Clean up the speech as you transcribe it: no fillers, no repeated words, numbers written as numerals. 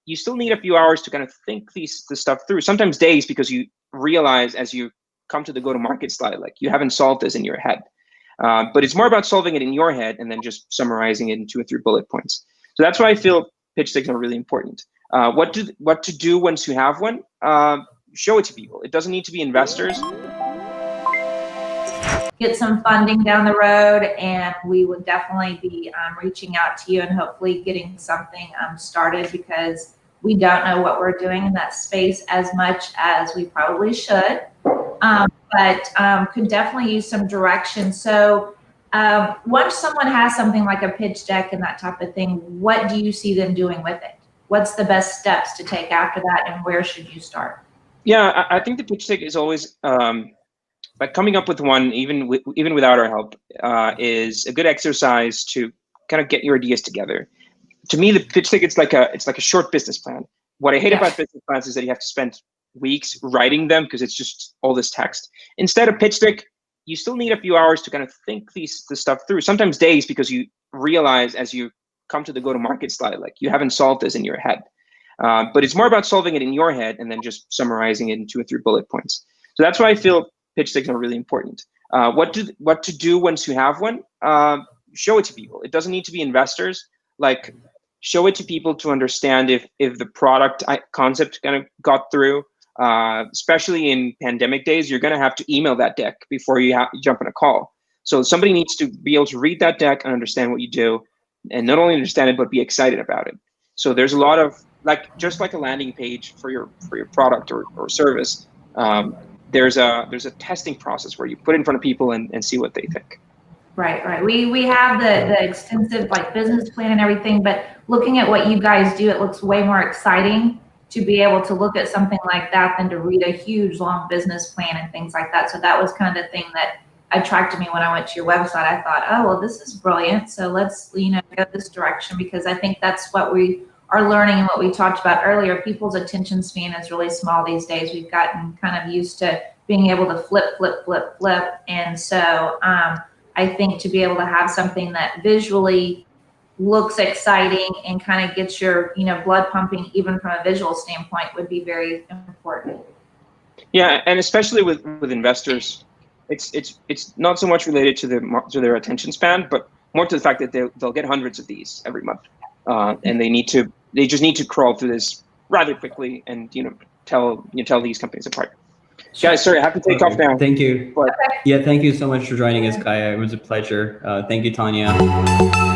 you still need a few hours to kind of think this stuff through, sometimes days, because you realize as you come to the go-to-market slide, like you haven't solved this in your head. But it's more about solving it in your head and then just summarizing it in 2 or 3 bullet points. So that's why I feel pitch decks are really important. What to do once you have one? Show it to people. It doesn't need to be investors. Get some funding down the road, and we would definitely be reaching out to you and hopefully getting something started, because we don't know what we're doing in that space as much as we probably should, but could definitely use some direction. So once someone has something like a pitch deck and that type of thing, what do you see them doing with it? What's the best steps to take after that, and where should you start? Yeah, I think the pitch deck is always like coming up with one, even without our help, is a good exercise to kind of get your ideas together. To me, the pitch deck it's like a short business plan. What I hate about business plans is that you have to spend weeks writing them because it's just all this text. Instead of pitch deck, you still need a few hours to kind of think this stuff through, sometimes days, because you realize as you come to the go-to-market slide, like you haven't solved this in your head. But it's more about solving it in your head and then just summarizing it in 2 or 3 bullet points. So that's why I feel pitch decks are really important. What to do once you have one? Show it to people. It doesn't need to be investors. Like, show it to people to understand if the product concept kind of got through. Especially in pandemic days, you're going to have to email that deck before you jump on a call. So somebody needs to be able to read that deck and understand what you do, and not only understand it but be excited about it. So there's a lot of just like a landing page for your product or service. There's a testing process where you put it in front of people and see what they think. Right. We have the extensive business plan and everything, but looking at what you guys do, it looks way more exciting to be able to look at something like that than to read a huge long business plan and things like that. So that was kind of the thing that attracted me when I went to your website. I thought, oh, well, this is brilliant. So let's go this direction, because I think that's what we are learning and what we talked about earlier. People's attention span is really small these days. We've gotten kind of used to being able to flip. And so I think to be able to have something that visually looks exciting and kind of gets your blood pumping, even from a visual standpoint, would be very important. Yeah, and especially with investors, it's not so much related to their attention span, but more to the fact that they'll get hundreds of these every month, and they just need to crawl through this rather quickly and tell these companies apart. Guys, sorry, I have to take off now. Thank you. But yeah, thank you so much for joining us, Caya. It was a pleasure. Thank you, Tanya.